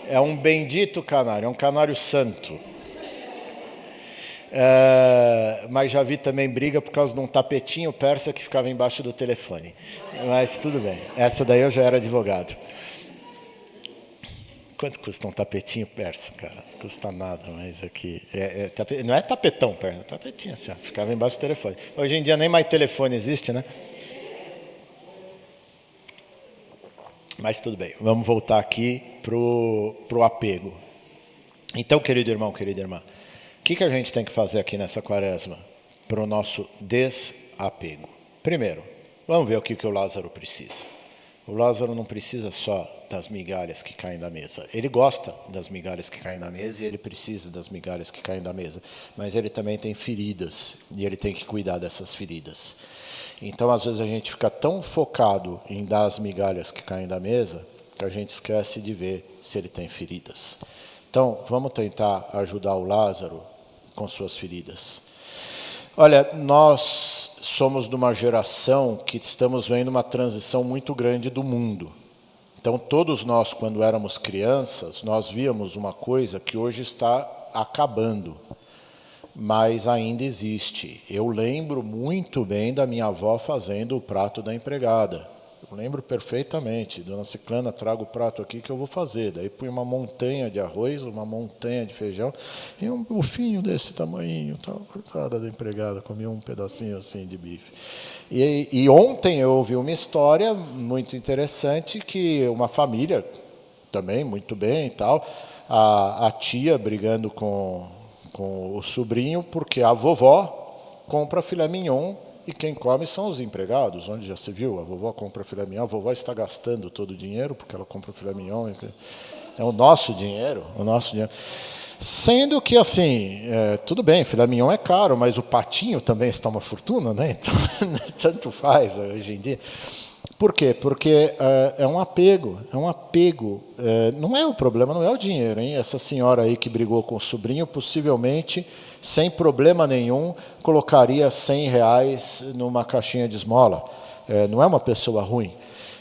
É um bendito canário, é um canário santo. Mas já vi também briga por causa de um tapetinho persa que ficava embaixo do telefone. Mas tudo bem, essa daí eu já era advogado. Quanto custa um tapetinho persa, cara? Não custa nada, mas aqui... não é tapetão persa, é tapetinho assim, ó, ficava embaixo do telefone. Hoje em dia nem mais telefone existe, né? Mas tudo bem, vamos voltar aqui pro apego. Então, querido irmão, querida irmã, o que a gente tem que fazer aqui nessa quaresma para o nosso desapego? Primeiro, vamos ver o que o Lázaro precisa. O Lázaro não precisa só das migalhas que caem da mesa. Ele gosta das migalhas que caem da mesa e ele precisa das migalhas que caem da mesa. Mas ele também tem feridas e ele tem que cuidar dessas feridas. Então, às vezes, a gente fica tão focado em dar as migalhas que caem da mesa que a gente esquece de ver se ele tem feridas. Então, vamos tentar ajudar o Lázaro com suas feridas. Olha, nós somos de uma geração que estamos vendo uma transição muito grande do mundo. Então, todos nós, quando éramos crianças, nós víamos uma coisa que hoje está acabando, mas ainda existe. Eu lembro muito bem da minha avó fazendo o prato da empregada. Eu lembro perfeitamente, dona Ciclana, traga o prato aqui que eu vou fazer. Daí põe uma montanha de arroz, uma montanha de feijão e um bufinho desse tamanho. Coitada da empregada, comia um pedacinho assim de bife. E ontem eu ouvi uma história muito interessante que uma família, também muito bem e tal, a tia brigando com o sobrinho porque a vovó compra filé mignon. E quem come são os empregados, onde já se viu, a vovó compra filé mignon, a vovó está gastando todo o dinheiro, porque ela compra filé mignon, é o nosso dinheiro. Sendo que, assim, tudo bem, filé mignon é caro, mas o patinho também está uma fortuna, né? Então, tanto faz hoje em dia. Por quê? Porque é um apego, não é o problema, não é o dinheiro, hein? Essa senhora aí que brigou com o sobrinho, possivelmente, sem problema nenhum, colocaria R$100 numa caixinha de esmola. Não é uma pessoa ruim,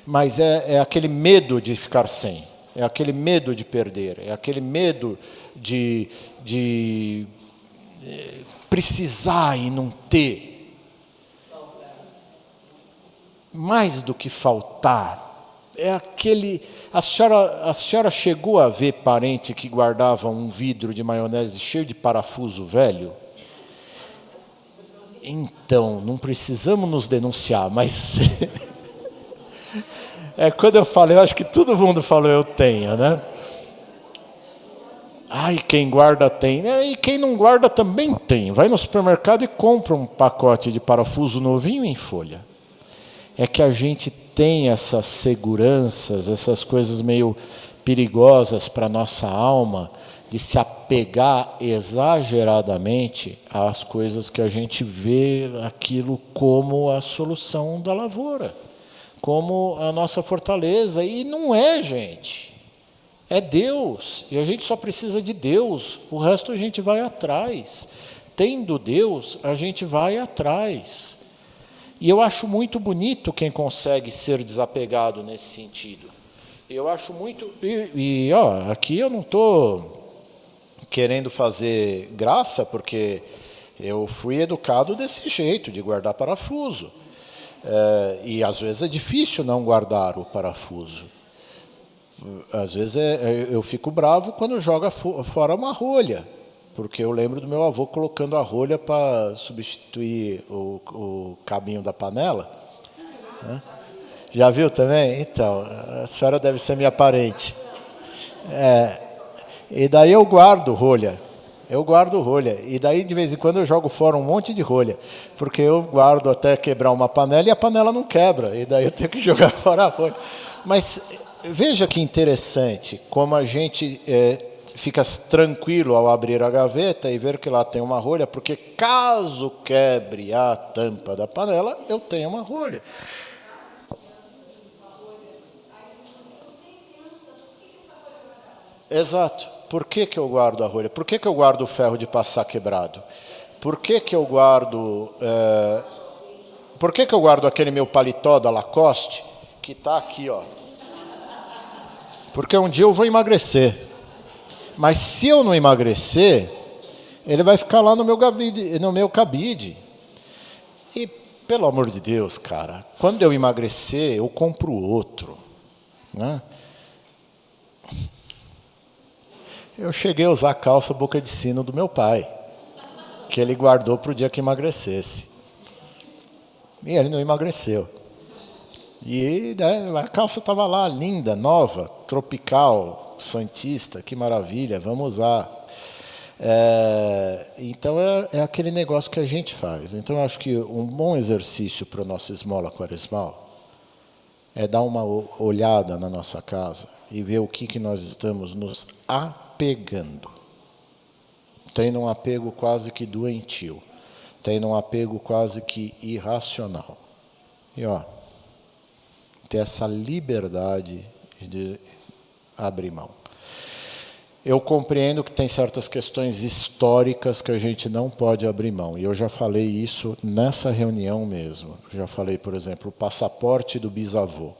mas é aquele medo de ficar sem, é aquele medo de perder, é aquele medo de precisar e não ter. Mais do que faltar, é aquele... A senhora chegou a ver parente que guardava um vidro de maionese cheio de parafuso velho? Então, não precisamos nos denunciar, mas... quando eu falei, eu acho que todo mundo falou eu tenho, né? Ai, quem guarda tem. E quem não guarda também tem. Vai no supermercado e compra um pacote de parafuso novinho em folha. É que a gente tem essas seguranças, essas coisas meio perigosas para a nossa alma, de se apegar exageradamente às coisas que a gente vê aquilo como a solução da lavoura, como a nossa fortaleza. E não é, gente. É Deus. E a gente só precisa de Deus. O resto a gente vai atrás. Tendo Deus, a gente vai atrás. E eu acho muito bonito quem consegue ser desapegado nesse sentido. Eu acho muito... aqui eu não estou querendo fazer graça, porque eu fui educado desse jeito, de guardar parafuso. E às vezes é difícil não guardar o parafuso. Às vezes eu fico bravo quando joga fora uma rolha, porque eu lembro do meu avô colocando a rolha para substituir o cabinho da panela. Né? Já viu também? Então, a senhora deve ser minha parente. E daí eu guardo rolha. E daí, de vez em quando, eu jogo fora um monte de rolha. Porque eu guardo até quebrar uma panela e a panela não quebra. E daí eu tenho que jogar fora a rolha. Mas veja que interessante como a gente fica tranquilo ao abrir a gaveta e ver que lá tem uma rolha. Porque caso quebre a tampa da panela, eu tenho uma rolha. Exato. Por que eu guardo a rolha? Por que eu guardo o ferro de passar quebrado? Por que eu guardo... Por que eu guardo aquele meu paletó da Lacoste, que está aqui, ó? Porque um dia eu vou emagrecer. Mas se eu não emagrecer, ele vai ficar lá no meu cabide. E, pelo amor de Deus, cara, quando eu emagrecer, eu compro outro. Né? Eu cheguei a usar a calça boca de sino do meu pai, que ele guardou para o dia que emagrecesse. E ele não emagreceu. E a calça estava lá, linda, nova, tropical, santista, que maravilha, vamos usar. Então é aquele negócio que a gente faz. Então eu acho que um bom exercício para a nossa esmola quaresmal é dar uma olhada na nossa casa e ver o que nós estamos nos apegando. Tendo um apego quase que doentio, tendo um apego quase que irracional. E ter essa liberdade de abrir mão. Eu compreendo que tem certas questões históricas que a gente não pode abrir mão. E eu já falei isso nessa reunião mesmo. Já falei, por exemplo, o passaporte do bisavô.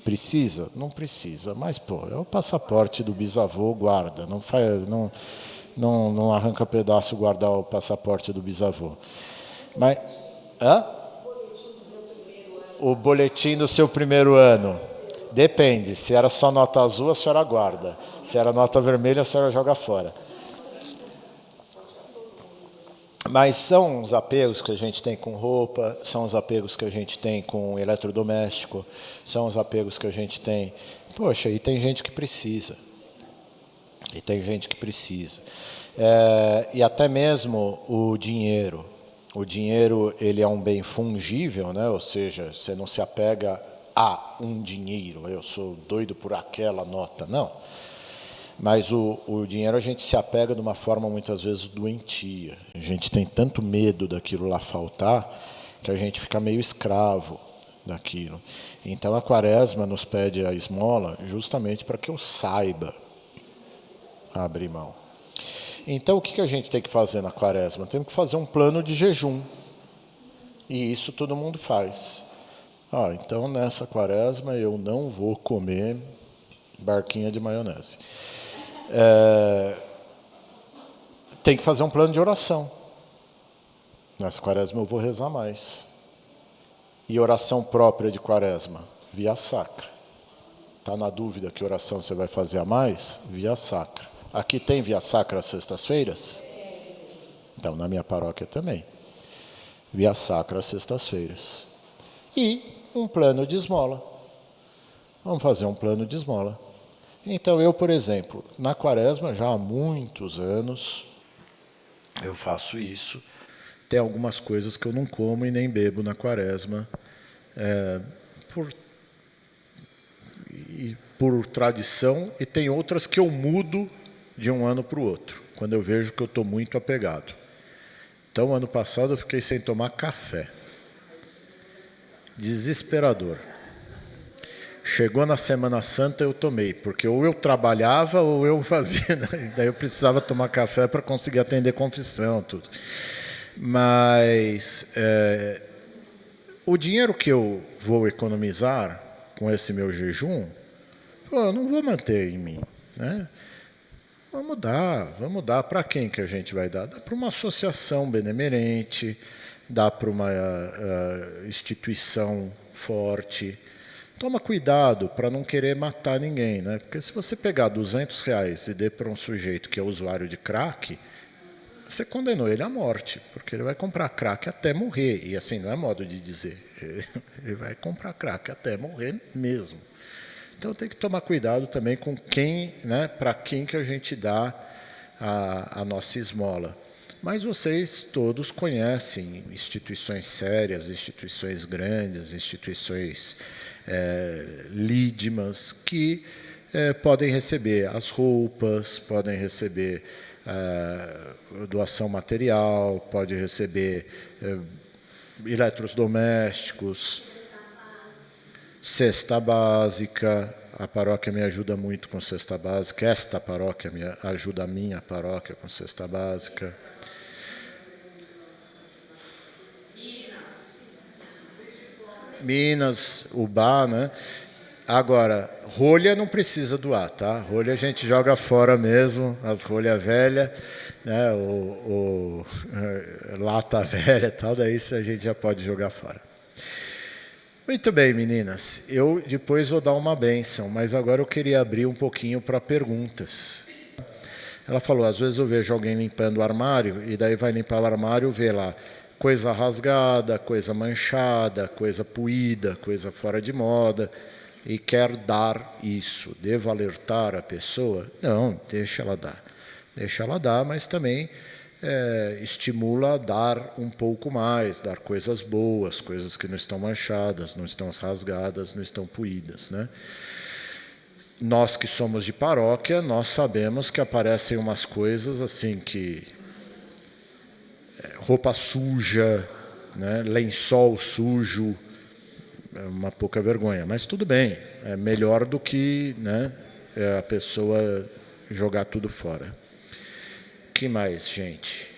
Precisa? Não precisa. Mas, é o passaporte do bisavô, guarda. Não arranca pedaço guardar o passaporte do bisavô. Mas... O boletim do seu primeiro ano. Depende. Se era só nota azul, a senhora guarda. Se era nota vermelha, a senhora joga fora. Mas são os apegos que a gente tem com roupa, são os apegos que a gente tem com eletrodoméstico, são os apegos que a gente tem... Poxa, e tem gente que precisa. E até mesmo o dinheiro. O dinheiro, ele é um bem fungível, né? Ou seja, você não se apega a um dinheiro. Eu sou doido por aquela nota, não. Mas o dinheiro a gente se apega de uma forma muitas vezes doentia. A gente tem tanto medo daquilo lá faltar que a gente fica meio escravo daquilo. Então a Quaresma nos pede a esmola justamente para que eu saiba abrir mão. Então o que a gente tem que fazer na Quaresma? Temos que fazer um plano de jejum. E isso todo mundo faz. Então nessa Quaresma eu não vou comer barquinha de maionese. Tem que fazer um plano de oração. Nessa Quaresma eu vou rezar mais. E oração própria de Quaresma? Via sacra. Está na dúvida que oração você vai fazer a mais? Via sacra. Aqui tem via sacra às sextas-feiras? Então, na minha paróquia também. Via sacra às sextas-feiras. E um plano de esmola. Vamos fazer um plano de esmola. Então, eu, por exemplo, na Quaresma, já há muitos anos, eu faço isso. Tem algumas coisas que eu não como e nem bebo na Quaresma, por tradição, e tem outras que eu mudo de um ano para o outro, quando eu vejo que eu estou muito apegado. Então, ano passado eu fiquei sem tomar café. Desesperador. Chegou na Semana Santa, eu tomei, porque ou eu trabalhava ou eu fazia, né? Daí eu precisava tomar café para conseguir atender confissão, tudo. Mas o dinheiro que eu vou economizar com esse meu jejum, eu não vou manter em mim, né? Vamos dar. Para quem que a gente vai dar? Dá para uma associação benemerente, dá para uma instituição forte. Toma cuidado para não querer matar ninguém, né? Porque se você pegar R$200 e der para um sujeito que é usuário de crack, você condenou ele à morte, porque ele vai comprar crack até morrer. E assim, não é modo de dizer. Ele vai comprar crack até morrer mesmo. Então tem que tomar cuidado também com quem, né, para quem que a gente dá a nossa esmola. Mas vocês todos conhecem instituições sérias, instituições grandes, instituições lídimas, que podem receber as roupas, podem receber doação material, pode receber eletrodomésticos, cesta básica. A paróquia me ajuda muito com cesta básica. Esta paróquia me ajuda a minha paróquia com cesta básica. Minas, Ubá, né? Agora, rolha não precisa doar, tá? Rolha a gente joga fora mesmo, as rolhas velhas, né? Lata velha e tal, daí isso a gente já pode jogar fora. Muito bem, meninas. Eu depois vou dar uma bênção, mas agora eu queria abrir um pouquinho para perguntas. Ela falou, às vezes eu vejo alguém limpando o armário, e daí vai limpar o armário, vê lá coisa rasgada, coisa manchada, coisa poída, coisa fora de moda, e quer dar isso. Devo alertar a pessoa? Não, deixa ela dar. Deixa ela dar, mas também estimula a dar um pouco mais, dar coisas boas, coisas que não estão manchadas, não estão rasgadas, não estão poídas, né? Nós que somos de paróquia, nós sabemos que aparecem umas coisas assim que roupa suja, né, lençol sujo, é uma pouca vergonha, mas tudo bem, é melhor do que, né, a pessoa jogar tudo fora. Que mais, gente?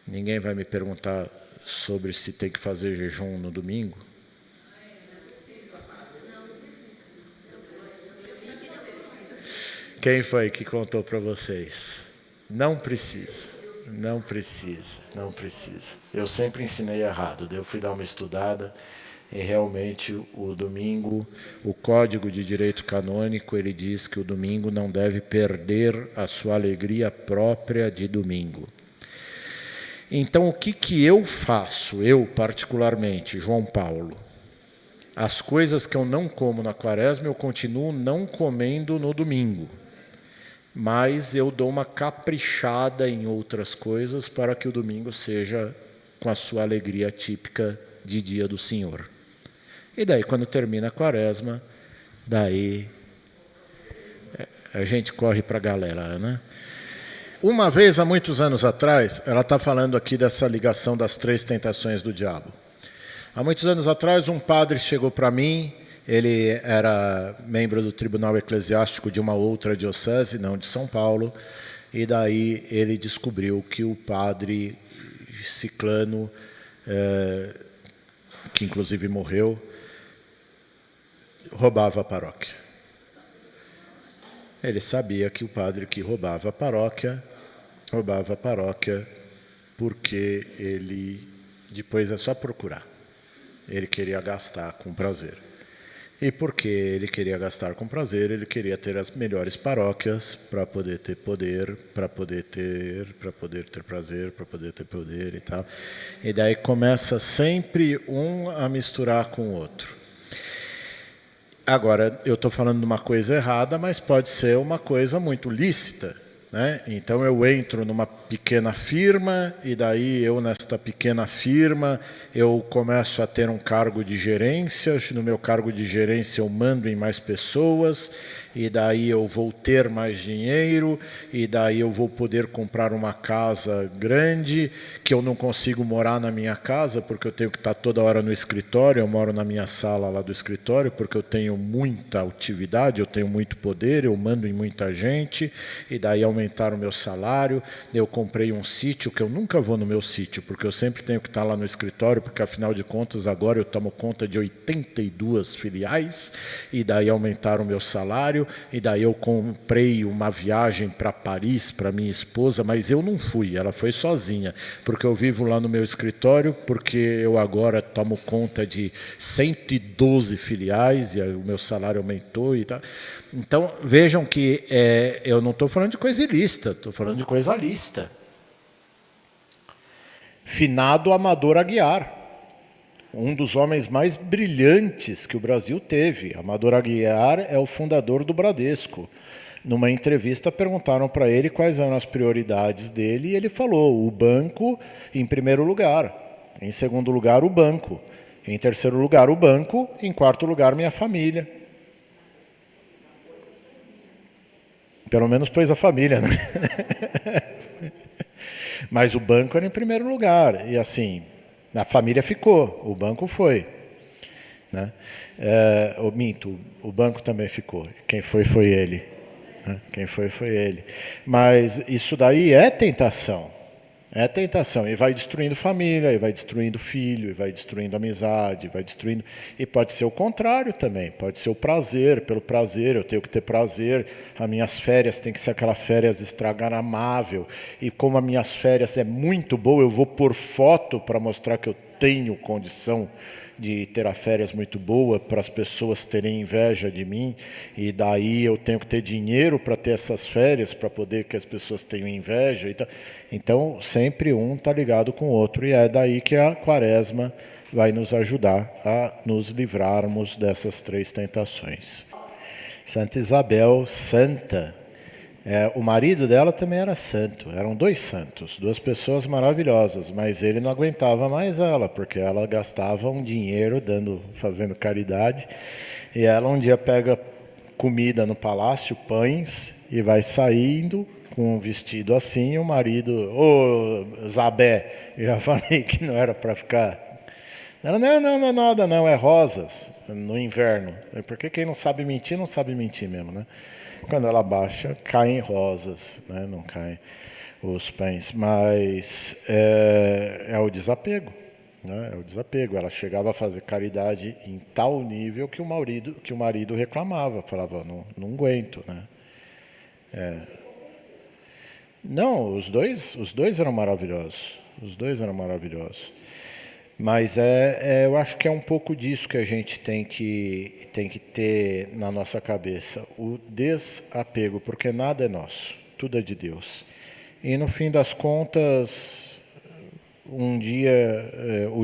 Ninguém vai me perguntar sobre se tem que fazer jejum no domingo? Quem foi que contou para vocês? Não precisa, não precisa, não precisa. Eu sempre ensinei errado, daí eu fui dar uma estudada e realmente o domingo, o Código de Direito Canônico, ele diz que o domingo não deve perder a sua alegria própria de domingo. Então, o que eu faço, eu particularmente, João Paulo? As coisas que eu não como na quaresma, eu continuo não comendo no domingo. Mas eu dou uma caprichada em outras coisas para que o domingo seja com a sua alegria típica de dia do Senhor. E daí, quando termina a quaresma, daí a gente corre para a galera, né? Uma vez, há muitos anos atrás, ela está falando aqui dessa ligação das 3 tentações do diabo. Há muitos anos atrás, um padre chegou para mim, ele era membro do Tribunal Eclesiástico de uma outra diocese, não de São Paulo, e daí ele descobriu que o padre ciclano, que inclusive morreu, roubava a paróquia. Ele sabia que o padre que roubava a paróquia porque ele, depois é só procurar, ele queria gastar com prazer. E porque ele queria gastar com prazer, ele queria ter as melhores paróquias para poder ter poder, para poder ter prazer, para poder ter poder e tal. E daí começa sempre um a misturar com o outro. Agora, eu estou falando de uma coisa errada, mas pode ser uma coisa muito lícita, né? Então eu entro numa pequena firma e daí eu nesta pequena firma eu começo a ter um cargo de gerência. No meu cargo de gerência eu mando em mais pessoas e daí eu vou ter mais dinheiro, e daí eu vou poder comprar uma casa grande, que eu não consigo morar na minha casa, porque eu tenho que estar toda hora no escritório, eu moro na minha sala lá do escritório, porque eu tenho muita atividade, eu tenho muito poder, eu mando em muita gente, e daí aumentar o meu salário. Eu comprei um sítio, que eu nunca vou no meu sítio, porque eu sempre tenho que estar lá no escritório, porque afinal de contas agora eu tomo conta de 82 filiais, e daí aumentaram o meu salário, e daí eu comprei uma viagem para Paris para minha esposa, mas eu não fui, ela foi sozinha, porque eu vivo lá no meu escritório, porque eu agora tomo conta de 112 filiais, e o meu salário aumentou e tal. Então, vejam que eu não estou falando de coisa ilícita, estou falando de coisa lícita. Finado Amador Aguiar, um dos homens mais brilhantes que o Brasil teve. Amador Aguiar é o fundador do Bradesco. Numa entrevista perguntaram para ele quais eram as prioridades dele e ele falou: o banco em primeiro lugar, em segundo lugar o banco, em terceiro lugar o banco, em quarto lugar minha família. Pelo menos pôs a família, né? Mas o banco era em primeiro lugar. E assim, a família ficou, o banco foi. Né? Minto, o banco também ficou. Quem foi ele. Né? Quem foi ele. Mas isso daí é tentação. É tentação. E vai destruindo família, e vai destruindo filho, e vai destruindo amizade, vai destruindo. E pode ser o contrário também. Pode ser o prazer, pelo prazer, eu tenho que ter prazer. As minhas férias tem que ser aquela férias instagramável. E como as minhas férias é muito boa, eu vou pôr foto para mostrar que eu tenho condição de ter as férias muito boa, para as pessoas terem inveja de mim, e daí eu tenho que ter dinheiro para ter essas férias, para poder que as pessoas tenham inveja. Então, sempre um está ligado com o outro, e é daí que a Quaresma vai nos ajudar a nos livrarmos dessas três tentações. Santa Isabel, santa. O marido dela também era santo, eram dois santos, duas pessoas maravilhosas, mas ele não aguentava mais ela, porque ela gastava um dinheiro fazendo caridade, e ela um dia pega comida no palácio, pães, e vai saindo com um vestido assim, e o marido: ô Zabé, eu já falei que não era para ficar. Ela: não, nada não, é rosas, no inverno, porque quem não sabe mentir mesmo, né? Quando ela baixa, caem rosas, né? Não caem os pães. Mas é o desapego. Né? É o desapego. Ela chegava a fazer caridade em tal nível que o marido reclamava, falava: não aguento. Né? Não, os dois eram maravilhosos. Os dois eram maravilhosos. Mas eu acho que é um pouco disso que a gente tem que ter na nossa cabeça, o desapego, porque nada é nosso, tudo é de Deus. E no fim das contas, o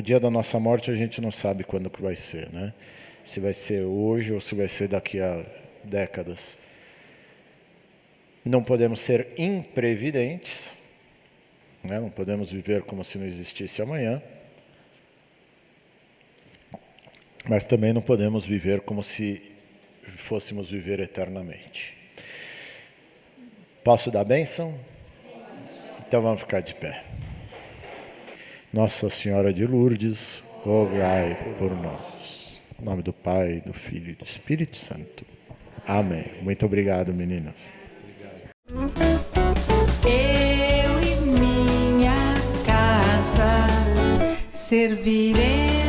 dia da nossa morte a gente não sabe quando que vai ser, né? Se vai ser hoje ou se vai ser daqui a décadas. Não podemos ser imprevidentes, né? Não podemos viver como se não existisse amanhã. Mas também não podemos viver como se fôssemos viver eternamente. Posso dar bênção? Então vamos ficar de pé. Nossa Senhora de Lourdes, rogai por nós. Em nome do Pai, do Filho e do Espírito Santo. Amém. Muito obrigado, meninas. Eu e minha casa servirei